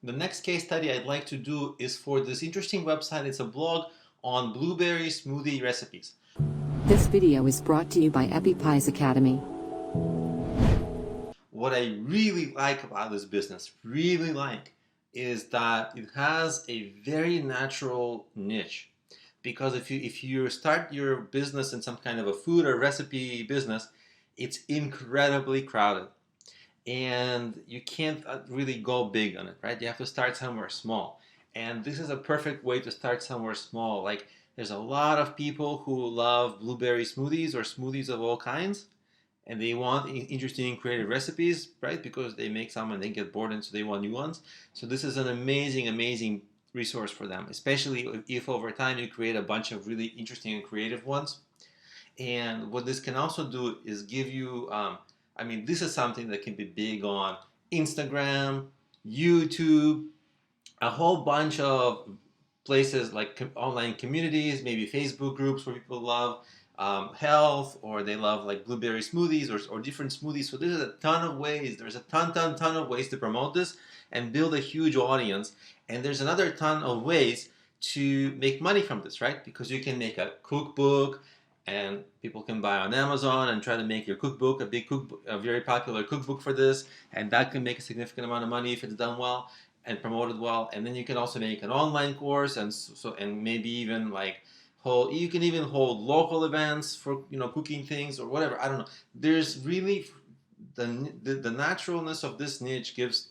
The next case study I'd like to do is for this interesting website. It's a blog on blueberry smoothie recipes. This video is brought to you by EpiPie's Academy. What I really like about this business, is that it has a very natural niche. Because if you start your business in some kind of a food or recipe business, it's incredibly crowded. And you can't really go big on it, right? You have to start somewhere small. And this is a perfect way to start somewhere small. Like, there's a lot of people who love blueberry smoothies or smoothies of all kinds, and they want interesting and creative recipes, right? Because they make some and they get bored, and so they want new ones. So this is an amazing resource for them, especially if over time you create a bunch of really interesting and creative ones. And what this can also do is give you, this is something that can be big on Instagram, YouTube, a whole bunch of places like online communities, maybe Facebook groups where people love health, or they love like blueberry smoothies or different smoothies. So there's a ton of ways. There's a ton of ways to promote this and build a huge audience. And there's another ton of ways to make money from this, right? Because you can make a cookbook, and people can buy on Amazon and try to make your cookbook a big cookbook, a very popular cookbook for this, and that can make a significant amount of money if it's done well and promoted well. And then you can also make an online course, and maybe even like you can even hold local events for cooking things or whatever. I don't know. There's really the naturalness of this niche gives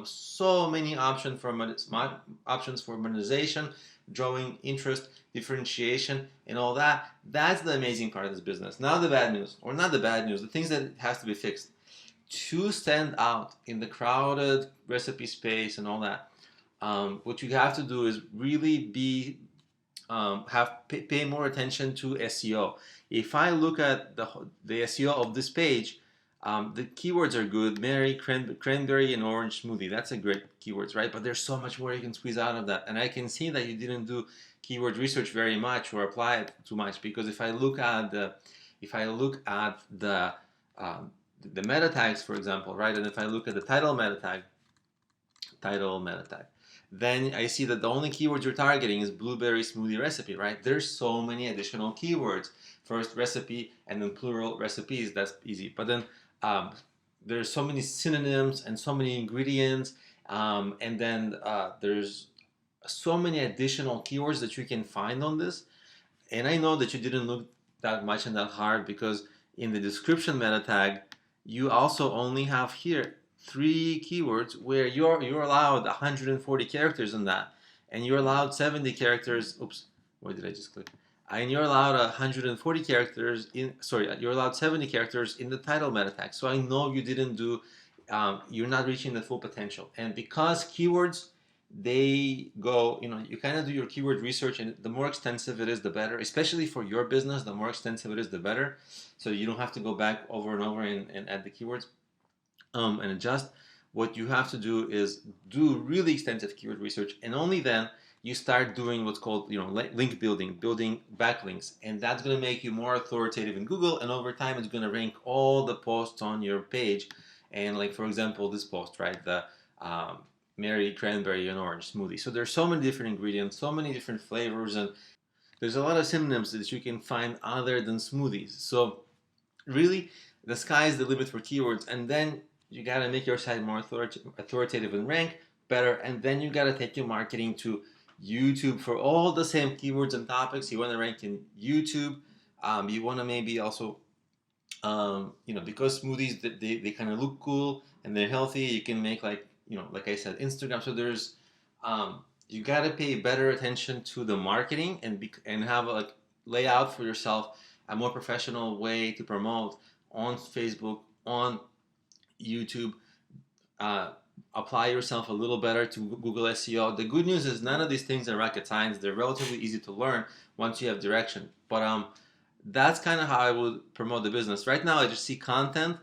so many options for monetization, drawing interest, differentiation, and all that. That's the amazing part of this business. Now the bad news, or not the bad news, the things that has to be fixed to stand out in the crowded recipe space and all that. What you have to do is really pay more attention to SEO. If I look at the SEO of this page, the keywords are good. Mary, cranberry, and orange smoothie. That's a great keywords, right? But there's so much more you can squeeze out of that. And I can see that you didn't do keyword research very much or apply it too much, because if I look at the meta tags, for example, right, and if I look at the title meta tag, then I see that the only keywords you're targeting is blueberry smoothie recipe, right? There's so many additional keywords. First recipe and then plural recipes, that's easy. But then there's so many synonyms and so many ingredients, and then there's so many additional keywords that you can find on this. And I know that you didn't look that much and that hard, because in the description meta tag, you also only have here 3 keywords where you're allowed 140 characters in that, and you're allowed 70 characters. Oops, where did I just click? And you're allowed 140 characters you're allowed 70 characters in the title meta tag. So I know you didn't do, you're not reaching the full potential. And because keywords, they go, you kind of do your keyword research, and the more extensive it is, the better. Especially for your business, the more extensive it is, the better. So you don't have to go back over and over and add the keywords and adjust. What you have to do is do really extensive keyword research, and only then you start doing what's called link building backlinks, and that's going to make you more authoritative in Google, and over time it's going to rank all the posts on your page. And like, for example, this post, right, the Mary cranberry and orange smoothie. So there's so many different ingredients, so many different flavors, and there's a lot of synonyms that you can find other than smoothies. So really, the sky is the limit for keywords, and then you got to make your site more authoritative and rank better, and then you got to take your marketing to YouTube for all the same keywords and topics. You want to rank in YouTube. You want to maybe also, because smoothies, they kind of look cool and they're healthy, you can make like I said, Instagram. So there's you got to pay better attention to the marketing, and have a lay out for yourself a more professional way to promote on Facebook, on YouTube. Apply yourself a little better to Google SEO. The good news is none of these things are rocket science. They're relatively easy to learn once you have direction. But that's kind of how I would promote the business. Right now, I just see content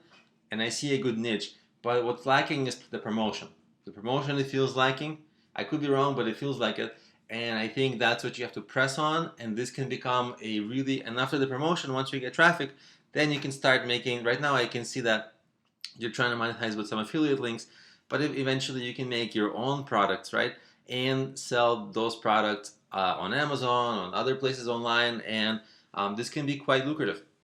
and I see a good niche. But what's lacking is the promotion. The promotion, it feels lacking. I could be wrong, but it feels like it. And I think that's what you have to press on. And this can become and after the promotion, once you get traffic, then you can start making, right now I can see that you're trying to monetize with some affiliate links. but eventually you can make your own products, right? And sell those products on Amazon, on other places online, and this can be quite lucrative.